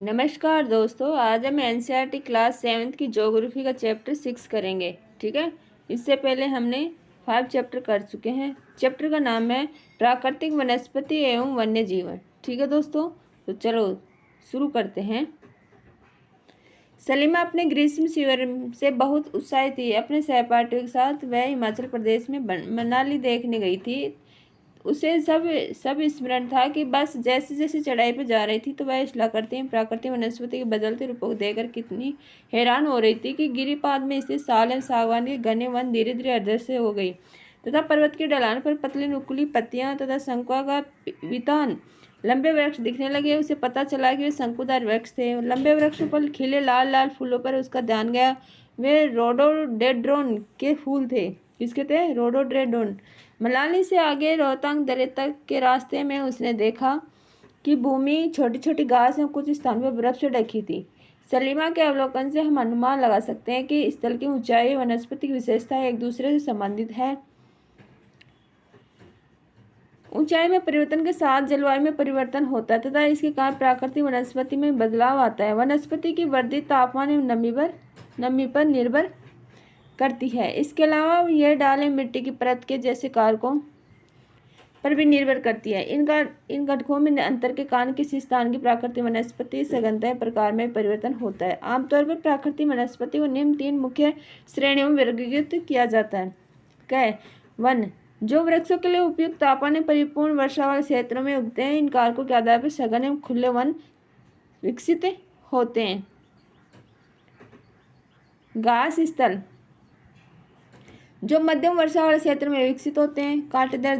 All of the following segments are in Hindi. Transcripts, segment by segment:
नमस्कार दोस्तों, आज हम एनसीईआरटी क्लास 7th की ज्योग्राफी का चैप्टर 6 करेंगे। ठीक है। इससे पहले हमने 5 चैप्टर कर चुके हैं। चैप्टर का नाम है प्राकृतिक वनस्पति एवं वन्य जीवन। ठीक है दोस्तों, तो चलो शुरू करते हैं। सलीमा अपने ग्रीष्म शिविर से बहुत उत्साहित थी। अपने सहपाठियों के साथ वह हिमाचल प्रदेश में मनाली देखने गई थी। उसे सब स्मरण था कि बस जैसे जैसे चढ़ाई पर जा रही थी तो वह इलाकृति प्राकृतिक वनस्पति के बदलते रूपों को देखकर कितनी हैरान हो रही थी कि गिरिपाद में स्थित साल एवं सागवान के घने वन धीरे धीरे अदृश्य हो गई तथा पर्वत की ढलान पर पतली नुकीली पत्तियां तथा शंकुआ का वितान लंबे वृक्ष दिखने लगे। उसे पता चला कि वे शंकुधार वृक्ष थे। लंबे वृक्षों पर खिले लाल लाल फूलों पर उसका ध्यान गया। वे रोडोडेड्रोन के फूल थे। किसके थे? रोडोडेड्रोन। मनाली से आगे रोहतांग दर्रे तक के रास्ते में उसने देखा कि भूमि छोटी छोटी घास और कुछ स्थान पर बर्फ से ढकी थी। सलीमा के अवलोकन से हम अनुमान लगा सकते हैं कि स्थल की ऊंचाई वनस्पति की विशेषता एक दूसरे से संबंधित है। ऊंचाई में परिवर्तन के साथ जलवायु में परिवर्तन होता है तथा इसके कारण प्राकृतिक वनस्पति में बदलाव आता है। वनस्पति की वृद्धि तापमान एवं नमी पर निर्भर करती है। इसके अलावा यह ढाल एवं मिट्टी की परत के जैसे कारकों पर भी निर्भर करती है। इन घटकों में अंतर के कारण किसी स्थान की प्राकृतिक वनस्पति सघनता प्रकार में परिवर्तन होता है। आमतौर पर प्राकृतिक वनस्पति को निम्न 3 मुख्य श्रेणियों में वर्गीकृत किया जाता है। क वन, जो वृक्षों के लिए उपयुक्त तापमान में परिपूर्ण वर्षा वाले क्षेत्रों में उगते हैं। इन कारकों के आधार पर सघन एवं खुले वन विकसित होते हैं। घास स्थल, जो मध्यम वर्षा वाले क्षेत्र में विकसित होते हैं। कांटेदार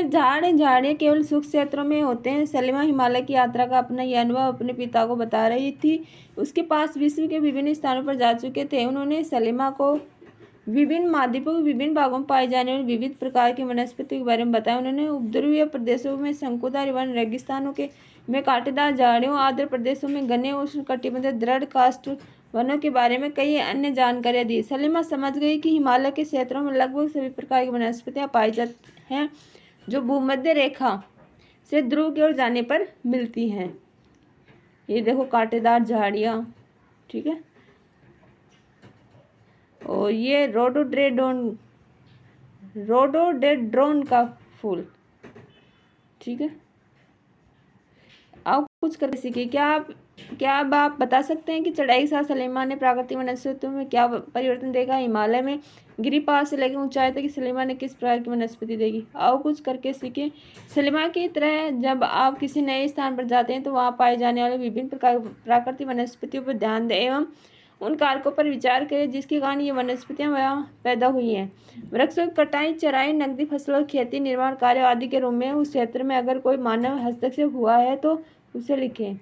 झाड़ियाँ केवल शुष्क क्षेत्रों में होते हैं। सलीमा हिमालय की यात्रा का अपना यह अनुभव अपने पिता को बता रही थी। उसके पास विश्व के विभिन्न स्थानों पर जा चुके थे। उन्होंने सलीमा को विभिन्न महाद्वीपों के विभिन्न भागों में पाई जाने वाली विविध प्रकार की वनस्पति के बारे में बताया। उन्होंने उपध्रुवीय प्रदेशों में शंकुधारी वन, रेगिस्तानों के में कांटेदार झाड़ियों, आर्द्र प्रदेशों में घने उष्णकटिबंधीय दृढ़ काष्ठ वनों के बारे में कई अन्य जानकारियां दी। सलीमा समझ गई कि हिमालय के क्षेत्रों में लगभग सभी प्रकार की वनस्पतियां पाई जाती हैं जो भूमध्य रेखा से ध्रुव की ओर जाने पर मिलती हैं। ये देखो कांटेदार झाड़ियाँ। ठीक है। और ये रोडोडेड्रोन का फूल। ठीक है। अब कुछ कर सीखिए। क्या अब आप बता सकते हैं कि चढ़ाई के साथ सलीमा ने प्राकृतिक वनस्पतियों में क्या परिवर्तन देखा? हिमालय में गिरिपाद से लेकर ऊंचाई तक सलीमा ने किस प्रकार की वनस्पति देखी? आओ कुछ करके सीखें। सलीमा की तरह जब आप किसी नए स्थान पर जाते हैं तो वहां पाए जाने वाले विभिन्न प्रकार प्राकृतिक वनस्पतियों पर ध्यान दें एवं उन कारकों पर विचार करें जिसके कारण ये वनस्पतियां वहाँ पैदा हुई हैं। वृक्षों की कटाई, चराई, नकदी फसलों, खेती, निर्माण कार्य आदि के रूप में उस क्षेत्र में अगर कोई मानव हस्तक्षेप हुआ है तो उसे लिखें।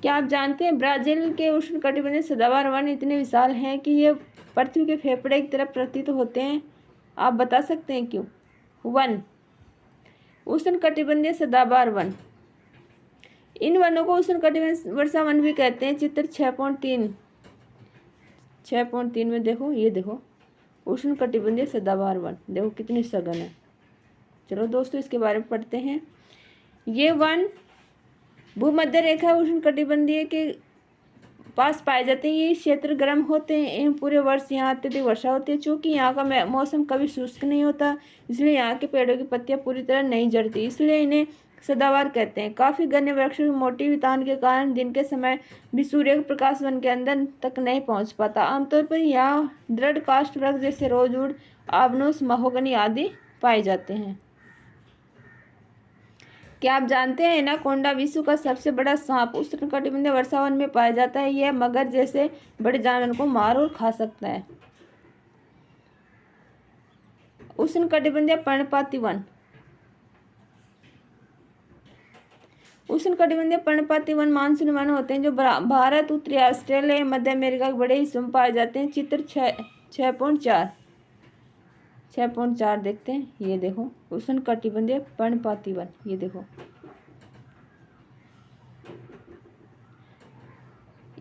क्या आप जानते हैं ब्राजील के उष्णकटिबंधीय सदाबहार वन इतने विशाल हैं कि ये पृथ्वी के फेफड़े की तरह प्रतीत होते हैं? आप बता सकते हैं क्यों? वन, उष्णकटिबंधीय सदाबहार वन। इन वनों को उष्णकटिबंधीय वर्षा वन भी कहते हैं। चित्र 6.3 में देखो, ये देखो उष्णकटिबंधीय सदाबहार वन, देखो कितनी सघन है। चलो दोस्तों इसके बारे में पढ़ते हैं। ये वन भूमध्य रेखा उष्णकटिबंधीय के पास पाए जाते हैं। ये क्षेत्र गर्म होते हैं एवं पूरे वर्ष यहाँ अत्यधिक वर्षा होती है। चूँकि यहाँ का मौसम कभी शुष्क नहीं होता इसलिए यहाँ के पेड़ों की पत्तियाँ पूरी तरह नहीं झड़ती, इसलिए इन्हें सदाबहार कहते हैं। काफ़ी घने वृक्षों की मोटी वितान के कारण दिन के समय भी सूर्य का प्रकाश वन के अंदर तक नहीं पहुँच पाता। आमतौर पर यहाँ दृढ़ काष्ठ वृक्ष जैसे रोजवुड, आबनूस, महोगनी आदि पाए जाते हैं। क्या आप जानते हैं एनाकोंडा विश्व का सबसे बड़ा सांप उष्णकटिबंधीय वर्षा वन में पाया जाता है? यह मगर जैसे बड़े जानवर को मार और खा सकता है। उष्णकटिबंधीय पर्णपाती वन। उष्णकटिबंधीय पर्णपाती वन मानसून वन होते हैं जो भारत, उत्तरी ऑस्ट्रेलिया, मध्य अमेरिका के बड़े हिस्सों में पाए जाते हैं। चित्र 6.4 देखते हैं। ये देखो उष्णकटिबंधीय पर्णपाती वन, ये देखो।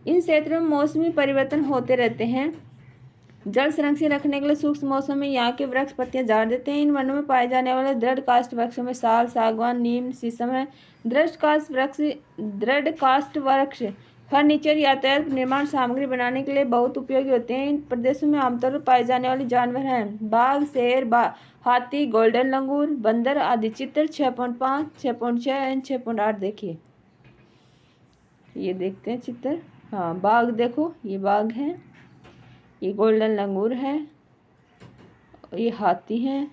इन क्षेत्रों में मौसमी परिवर्तन होते रहते हैं। जल संरक्षण रखने के लिए सूक्ष्म मौसम में यहाँ के वृक्ष पत्तियां झाड़ देते हैं। इन वनों में पाए जाने वाले दृढ़ काष्ठ वृक्षों में साल, सागवान, नीम, शीशम है। दृढ़ काष्ठ वृक्ष फर्नीचर, यातायात, निर्माण सामग्री बनाने के लिए बहुत उपयोगी होते हैं। इन प्रदेशों में आमतौर पर पाए जाने वाले जानवर हैं बाघ, शेर, हाथी, गोल्डन लंगूर, बंदर आदि। चित्र 6.5, 6.6 एंड 6.8 देखिए। ये देखते हैं चित्र। हाँ, बाघ देखो, ये बाघ है, ये गोल्डन लंगूर है, ये हाथी है।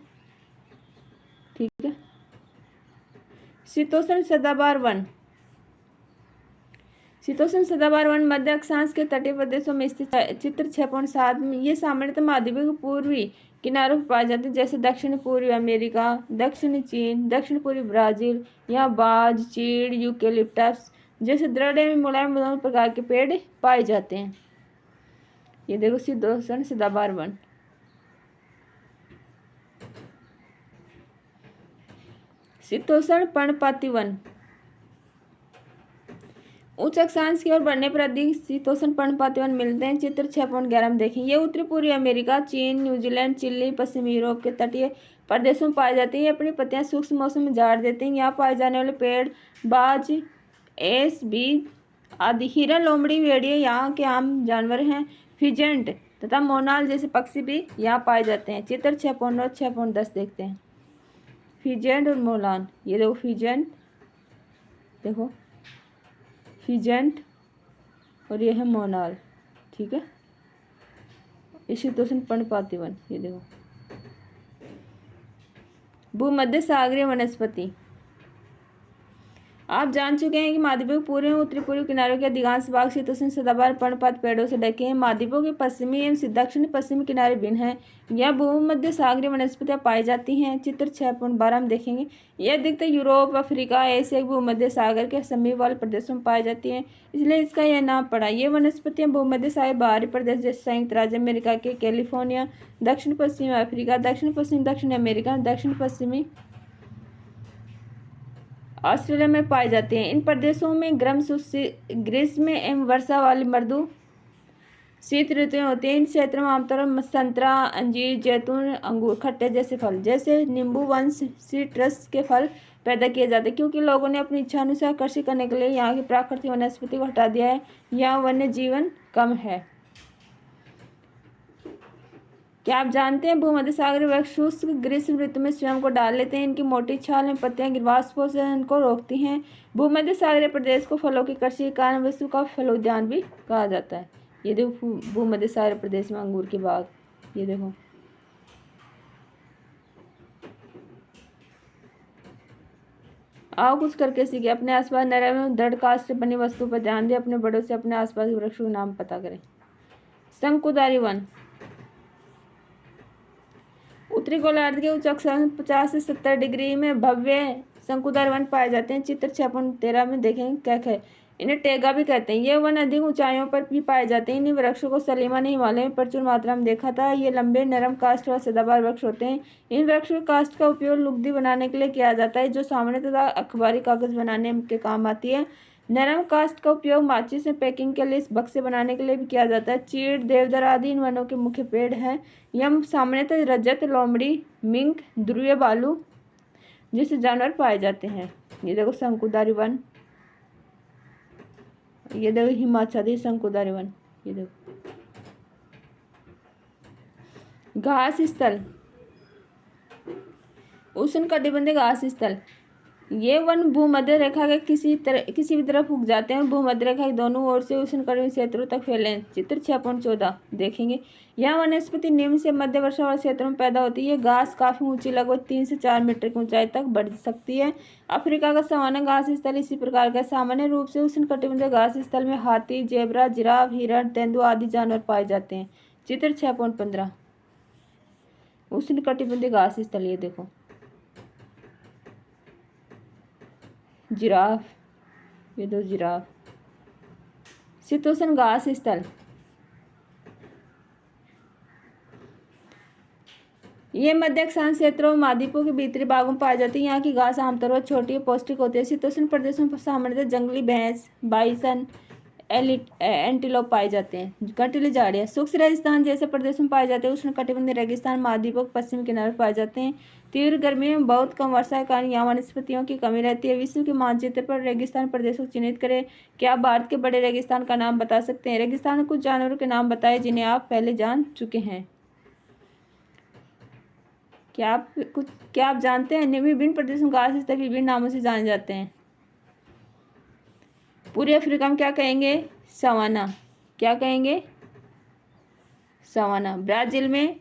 ठीक है। शीतोष्ण सदाबहार वन। शीतोष्ण सदाबहार वन मध्य अक्षांश के तटीय प्रदेशों में स्थित है। चित्र 6.7 में ये सामान्यतः महाद्वीप के पूर्वी किनारों पर पाए जाते हैं, जैसे दक्षिण पूर्वी अमेरिका, दक्षिणी चीन, दक्षिण पूर्वी ब्राजील। यहाँ बाज, चीड़, यूकेलिप्टस जैसे दृढ़ एवं मुलायम दोनों प्रकार के पेड़ पाए जाते हैं। ये देखो शीतोष्ण सदाबहार वन। शीतोष्ण पर्णपाती वन। उच्च अक्षांश की ओर बढ़ने पर अधिक शीतोष्ण पर्णपाती वन मिलते हैं। चित्र 6.11 में देखें। ये उत्तरी पूर्वी अमेरिका, चीन, न्यूजीलैंड, चिली, पश्चिमी यूरोप के तटीय प्रदेशों में पाए जाते हैं। ये अपनी पत्तियां सूक्ष्म मौसम में झाड़ देते हैं। यहाँ पाए जाने वाले पेड़ बाज, एस, बीज आदि। हिरन, लोमड़ी, भेड़िए यहाँ के आम जानवर हैं। फिजेंट तथा मोनाल जैसे पक्षी भी यहाँ पाए जाते हैं। चित्र 6.9, 6.10 देखते हैं। फिजेंट और मोनाल। ये देखो फिजेंट, देखो फिजेंट, और ये है मोनाल। ठीक है। ये शीतोष्ण पर्णपाती वन। ये देखो भूमध्य सागरीय वनस्पति। आप जान चुके हैं कि महाद्वीपों के पूर्वी एवं उत्तरी पूर्वी किनारों के अधिकांश भाग शीतोष्ण सदाबहार पर्णपात पेड़ों से ढके हैं। महाद्वीपों के पश्चिमी एवं दक्षिण पश्चिमी किनारे भिन्न हैं। यह भूमध्य सागरीय वनस्पतियां पाई जाती हैं। चित्र 6.12 में देखेंगे। यह अधिकतर यूरोप, अफ्रीका, एशिया के भूमध्य सागर के समीप वाले प्रदेशों में पाई जाती हैं, इसलिए इसका यह नाम पड़ा। ये वनस्पतियां भूमध्य सागर बाहरी प्रदेश जैसे संयुक्त राज्य अमेरिका के कैलिफोर्निया, दक्षिण पश्चिमी अफ्रीका, दक्षिण पश्चिमी दक्षिण अमेरिका, दक्षिण पश्चिमी ऑस्ट्रेलिया में पाई जाती हैं। इन प्रदेशों में ग्रीष्म एवं वर्षा वाली मृदु शीत ऋतुएं होती हैं। इन क्षेत्रों में आमतौर पर संतरा, अंजीर, जैतून, अंगूर, खट्टे जैसे फल जैसे नींबू वंश सिट्रस के फल पैदा किए जाते हैं, क्योंकि लोगों ने अपनी इच्छा अनुसार कृषि करने के लिए यहाँ की प्राकृतिक वनस्पति को हटा दिया है। यहाँ वन्य जीवन कम है। क्या आप जानते हैं भूमध्य सागरीय वृक्ष शुष्क ग्रीष्म ऋतु में स्वयं को डाल लेते हैं। इनकी मोटी छाल में पत्तियां वाष्पोत्सर्जन को रोकती हैं। भूमध्य सागरीय प्रदेश को फलों की कृषि के कारण विश्व का फलोद्यान भी कहा जाता है। ये देखो भूमध्य सागरीय प्रदेश में अंगूर के बाग। ये देखो आओ कुछ करके सीखे। अपने आसपास नरम एवं दृढ़ काष्ठ से बनी वस्तु पर ध्यान दें। अपने बड़ों से अपने आसपास के वृक्षों के नाम पता करें। शंकुधारी वन। उत्तरी गोलार्ध के उच्च अक्षांश 50 से 70 डिग्री में भव्य शंकुधारी वन पाए जाते हैं। चित्र 6.13 में देखेंगे क्या है। इन्हें टेगा भी कहते हैं। ये वन अधिक ऊंचाइयों पर भी पाए जाते हैं। इन वृक्षों को सलीमा ने हिमालय में प्रचुर मात्रा में देखा था। ये लंबे नरम काष्ठ और सदाबहार वृक्ष होते हैं। इन वृक्षों के काष्ठ का उपयोग लुगदी बनाने के लिए किया जाता है, जो सामान्यतः अखबारी कागज बनाने के काम आती है। नरम काष्ठ का उपयोग माचिस में पैकिंग के लिए बक्से बनाने के लिए भी किया जाता है। चीड़, देवदार आदि इन वनों के मुख्य पेड़ हैं। यह सामान्यतः रजत, लोमड़ी, मिंक, ध्रुवीय भालू जैसे जानवर पाए जाते हैं। ये देखो शंकुधारी वन। ये देखो हिमाचली शंकुधारी वन। ये देखो घास स्थल, उष्णकटिबंधीय घास स्थल। ये वन भूमध्य रेखा के किसी भी तरफ उग जाते हैं। भूमध्य रेखा के दोनों ओर से उष्णकटिबंधीय क्षेत्रों तक फैले हैं। चित्र 6.14 देखेंगे। यह वनस्पति निम्न से मध्य वर्षा वाले क्षेत्रों में पैदा होती है। घास काफी ऊंची, लगभग 3 से 4 मीटर की ऊंचाई तक बढ़ सकती है। अफ्रीका का सामान्य घास स्थल इसी प्रकार का। सामान्य रूप से उष्णकटिबंधीय घास स्थल में हाथी, जेबरा, जिराफ, हिरण, तेंदुआ आदि जानवर पाए जाते हैं। चित्र 6.15 उष्णकटिबंधीय घास स्थल। ये देखो जिराफ। ये दो जिराफ। शीतोष्ण घास स्थल। ये मध्य अक्षांश क्षेत्रों और महाद्वीपों के भीतरी भागों में पाई जाती है। यहाँ की घास आमतौर पर छोटी और पौष्टिक होती है। शीतोष्ण प्रदेशों पर सामान्यतः जंगली भैंस, बाइसन, एंटीलोप पाए जाते हैं। कटीली झाड़ियाँ शुष्क रेगिस्तान जैसे प्रदेशों में पाए जाते हैं। उष्णकटिबंधीय रेगिस्तान महाद्वीपों के पश्चिमी किनारे पाए जाते हैं। तीव्र गर्मी में बहुत कम वर्षा के कारण यहाँ वनस्पतियों की कमी रहती है। विश्व के मानचित्र पर रेगिस्तान प्रदेशों को चिन्हित करें। क्या आप भारत के बड़े रेगिस्तान का नाम बता सकते हैं? रेगिस्तान में कुछ जानवरों के नाम बताएं जिन्हें आप पहले जान चुके हैं। क्या आप जानते हैं विभिन्न प्रदेशों का घास स्थल विभिन्न नामों से जाने जाते हैं? पूर्वी अफ्रीका में क्या कहेंगे? सवाना। क्या कहेंगे? सवाना। ब्राजील में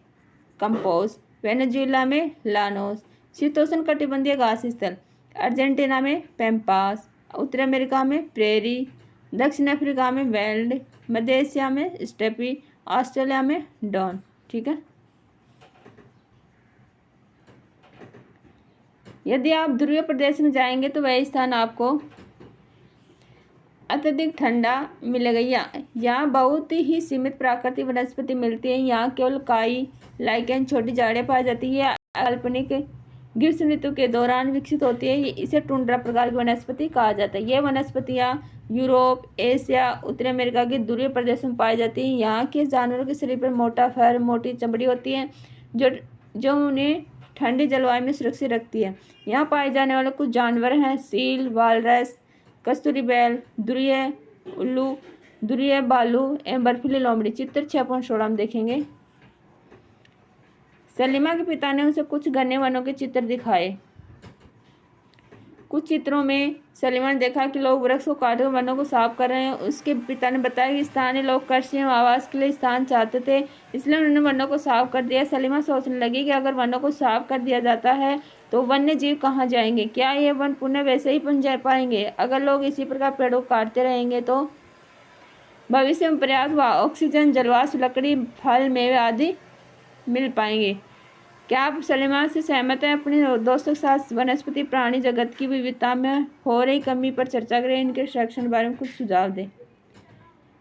कंपोज। वेनेजुएला में लानोस। शीतोष्ण कटिबंधीय घास स्थल अर्जेंटीना में पैम्पास। उत्तर अमेरिका में प्रेरी। दक्षिण अफ्रीका में वेल्ड। मध्य एशिया में स्टेपी। ऑस्ट्रेलिया में डॉन। ठीक है। यदि आप ध्रुवीय प्रदेश में जाएंगे तो वह स्थान आपको अत्यधिक ठंडा मिलेगा। यहाँ बहुत ही सीमित प्राकृतिक वनस्पति मिलती है। यहाँ केवल काई, लाइकेन, छोटी झाड़ियाँ पाई जाती है। काल्पनिक ग्रीष्म ऋतु के दौरान विकसित होती है। इसे टुंड्रा प्रकार की वनस्पति कहा जाता है। ये वनस्पतियाँ यूरोप, एशिया, उत्तरी अमेरिका के ध्रुवीय प्रदेशों में पाई जाती हैं। यहाँ के जानवरों के शरीर पर मोटा फर, मोटी चमड़ी होती है जो उन्हें ठंडी जलवायु में सुरक्षित रखती है। यहाँ पाए जाने वाले कुछ जानवर हैं सील, वालरस, कस्तूरी बैल, ध्रुवीय उल्लू, ध्रुवीय भालू एवं बर्फीली लोमड़ी। चित्र 6.16 में देखेंगे। सलीमा के पिता ने उसे कुछ घने वनों के चित्र दिखाए। कुछ चित्रों में सलीमा ने देखा कि लोग वृक्ष को काटकर वनों को साफ कर रहे हैं। उसके पिता ने बताया कि स्थानीय लोग कृषि एवं आवास के लिए स्थान चाहते थे, इसलिए उन्होंने वनों को साफ कर दिया। सलीमा सोचने लगी कि अगर वनों को साफ कर दिया जाता है तो वन्य जीव कहाँ जाएंगे? क्या ये वन पुनः वैसे ही बन जा पाएंगे? अगर लोग इसी प्रकार पेड़ों को काटते रहेंगे तो भविष्य में पर्याप्त ऑक्सीजन, जलवायु, लकड़ी, फल, मेवे आदि मिल पाएंगे। क्या आप सलीमा से सहमत हैं? अपने दोस्तों के साथ वनस्पति प्राणी जगत की विविधता में हो रही कमी पर चर्चा करें। इनके संरक्षण के बारे में कुछ सुझाव दें।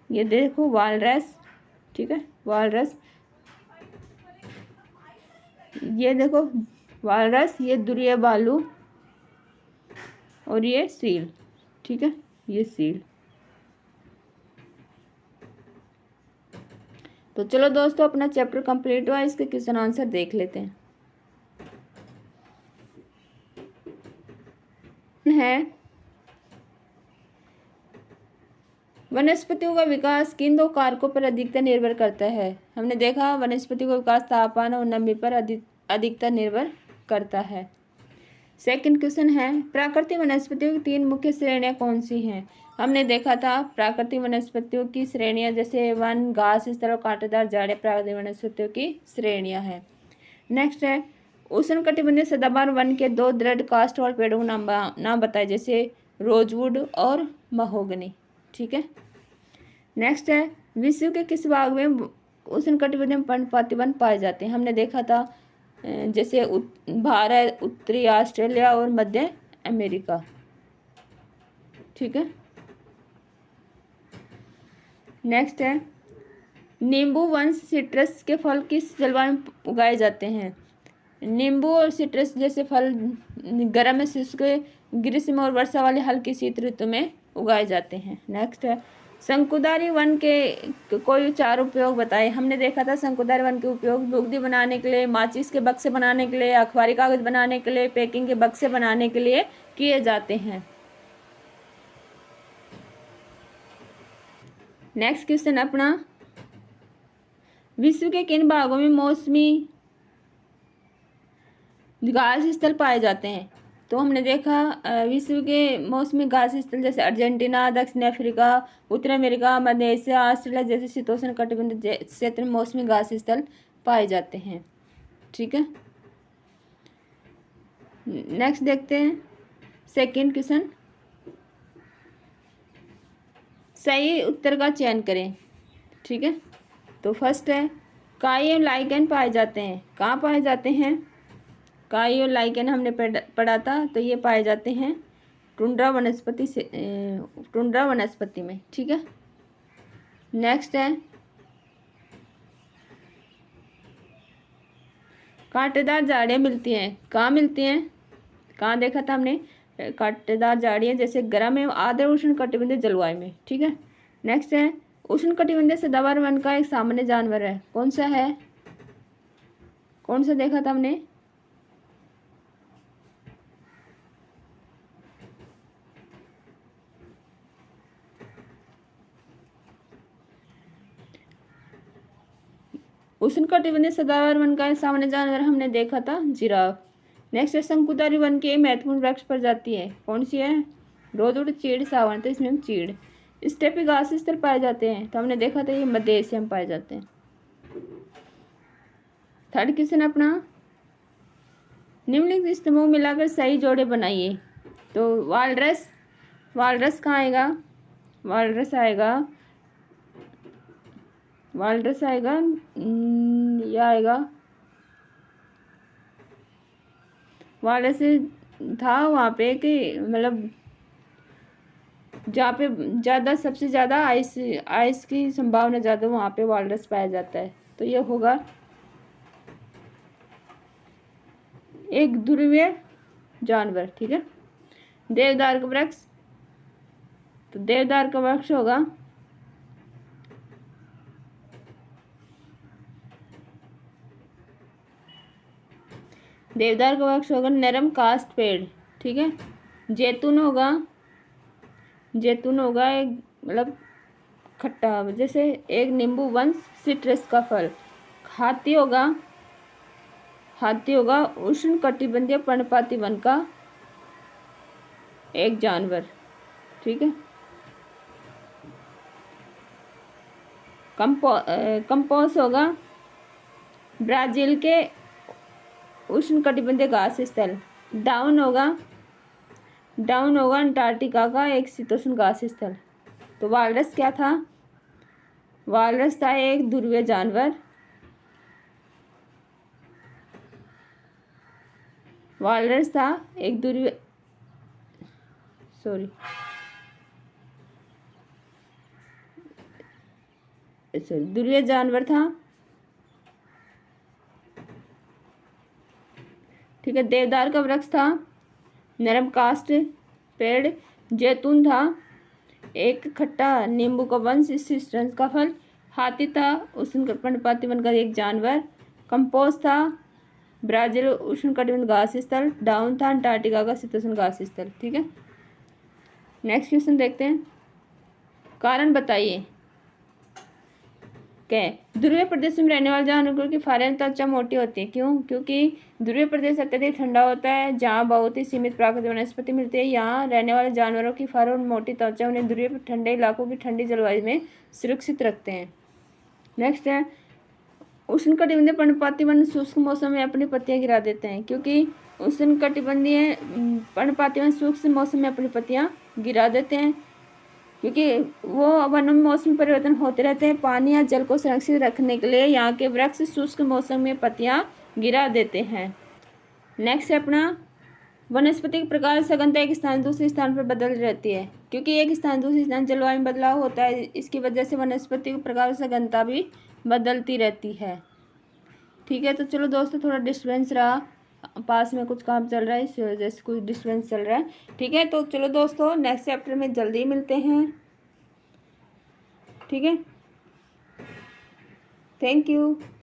ये देखो वालरस। ठीक है, वालरस। ये देखो वालरस, ये ध्रुवीय भालू और ये सील। ठीक है, ये सील। तो चलो दोस्तों, अपना चैप्टर कंप्लीट हुआ। इसके क्वेश्चन आंसर देख लेते हैं। वनस्पतियों का विकास किन दो कारकों पर अधिकतर निर्भर करता है? हमने देखा वनस्पति का विकास तापमान और नमी पर अधिकतर निर्भर करता है। सेकंड क्वेश्चन है, प्राकृतिक वनस्पतियों की 3 मुख्य श्रेणियां कौन सी हैं? हमने देखा था प्राकृतिक वनस्पतियों की श्रेणियां जैसे वन, घास स्थल, कांटेदार झाड़ियां प्राकृतिक वनस्पतियों की श्रेणियां हैं। नेक्स्ट है, उष्णकटिबंधीय सदाबहार वन के 2 दृढ़ काष्ठ वाले पेड़ों के नाम बताए जैसे रोजवुड और महोगनी। ठीक है। नेक्स्ट है, विश्व के किस भाग में उष्णकटिबंधीय पर्णपाती वन पाए जाते हैं? हमने देखा था जैसे भारत, उत्तरी ऑस्ट्रेलिया और मध्य अमेरिका। ठीक है। नेक्स्ट है, नींबू वंश सिट्रस के फल किस जलवायु में उगाए जाते हैं? नींबू और सिट्रस जैसे फल गर्म में शुष्क, ग्रीष्म और वर्षा वाले हल्की शीत ऋतु में उगाए जाते हैं। नेक्स्ट है, शंकुधारी वन के कोई 4 उपयोग बताए। हमने देखा था शंकुधारी वन के उपयोग लुगदी बनाने के लिए, माचिस के बक्से बनाने के लिए, अखबारी कागज बनाने के लिए, पैकिंग के बक्से बनाने के लिए किए जाते हैं। नेक्स्ट क्वेश्चन अपना, विश्व के किन भागों में मौसमी घास स्थल पाए जाते हैं? तो हमने देखा विश्व के मौसमी घास स्थल जैसे अर्जेंटीना, दक्षिण अफ्रीका, उत्तर अमेरिका, मध्य एशिया, ऑस्ट्रेलिया जैसे शीतोष्ण कटिबंधीय क्षेत्र में मौसमी घास स्थल पाए जाते हैं। ठीक है। नेक्स्ट देखते हैं सेकंड क्वेश्चन, सही उत्तर का चयन करें। ठीक है। तो फर्स्ट है, काई और लाइकेन पाए जाते हैं। कहाँ पाए जाते हैं? काई और लाइकेन हमने पढ़ा था, तो ये पाए जाते हैं टुंड्रा वनस्पति में। ठीक है। नेक्स्ट है, कांटेदार झाड़ियाँ मिलती हैं। कहाँ मिलती हैं? कहाँ देखा था हमने? कांटेदार झाड़ियाँ जैसे गर्म एवं आर्द्र उष्ण कटिबंधीय जलवायु में। ठीक है। नेक्स्ट है उष्णकटिबंधीय सदाबहार वन का एक सामान्य जानवर है, कौन सा है, कौन सा देखा था हमने? उष्णकटिबंधीय सदाबहार वन का एक सामान्य जानवर हमने देखा था जिराफ। नेक्स्ट है शंकुधारी वन की महत्वपूर्ण वृक्ष प्रजाति है, कौन सी है? रोदुड़, चीड़, सावन। तो इसमें हम चीड़। स्टेपी घास स्थल पाए जाते हैं, तो हमने देखा था ये मध्य एशिया में पाए जाते हैं। थर्ड क्वेश्चन अपना, निम्नलिखित स्तंभों मिलाकर सही जोड़े बनाइए। तो वालरस, वालरस कहाँ आएगा? वालरस आएगा, वालरस आएगा, यह आएगा, वालरस था वहाँ पे कि मतलब जहाँ पे ज़्यादा सबसे ज़्यादा आइस की संभावना ज़्यादा वहाँ पे वालरस पाया जाता है। तो ये होगा एक ध्रुवीय जानवर। ठीक है। देवदार का वृक्ष, तो देवदार का वृक्ष होगा देवदार का वृक्ष होगा नरम काष्ठ पेड़। ठीक है। जैतून होगा, जैतून होगा एक मतलब खट्टा, जैसे एक नींबू वंश सिट्रस का फल। हाथी होगा, हाथी होगा उष्ण कटिबंधीय पर्णपाती वन का एक जानवर। ठीक है। कंपोस होगा ब्राजील के उष्ण कटिबंधीय घास स्थल। डाउन होगा, डाउन होगा अंटार्कटिका का एक शीतोष्ण घास स्थल। तो वालरस क्या था? वालरस था एक ध्रुवीय जानवर। वालरस था एक ध्रुवीय ध्रुवीय जानवर था। ठीक है। देवदार का वृक्ष था नरम काष्ठ पेड़। जैतून था एक खट्टा नींबू का वंश सिट्रस का फल। हाथी था उष्ण पर्णपाती वन का एक जानवर। कंपोस्ट था ब्राजील उष्णकटिबंधीय घास स्थल। डाउन था अंटार्कटिका का शीतोष्ण घास स्थल। ठीक है। नेक्स्ट क्वेश्चन देखते हैं, कारण बताइए। ध्रुवीय प्रदेश में रहने वाले जानवरों की फारें त्वचा मोटी होती है, क्यों? क्योंकि ध्रुवीय प्रदेश अत्यधिक ठंडा होता है, जहाँ बहुत ही सीमित प्राकृतिक वनस्पति मिलती है। यहाँ रहने वाले जानवरों की फार और मोटी त्वचा उन्हें ध्रुवीय ठंडे इलाकों की ठंडी जलवायु में सुरक्षित रखते हैं। नेक्स्ट है उष्णकटिबंधीय पर्णपाती वन शुष्क मौसम में अपनी पत्तियां गिरा देते हैं, क्योंकि उष्णकटिबंधीय पर्णपाती वन शुष्क मौसम में अपनी पत्तियां गिरा देते हैं, क्योंकि वो वनों में मौसम परिवर्तन होते रहते हैं। पानी या जल को संरक्षित रखने के लिए यहाँ के वृक्ष शुष्क मौसम में पत्तियां गिरा देते हैं। नेक्स्ट है अपना वनस्पति प्रकार सघनता एक स्थान से दूसरे स्थान पर बदल रहती है, क्योंकि एक स्थान दूसरे स्थान जलवायु में बदलाव होता है। इसकी वजह से वनस्पति प्रकार सघनता भी बदलती रहती है। ठीक है। तो चलो दोस्तों, थोड़ा डिस्टर्बेंस रहा, पास में कुछ काम चल रहा है, इस वजह से कुछ डिस्टर्बेंस चल रहा है। ठीक है। तो चलो दोस्तों, नेक्स्ट चैप्टर में जल्दी मिलते हैं। ठीक है। Thank you.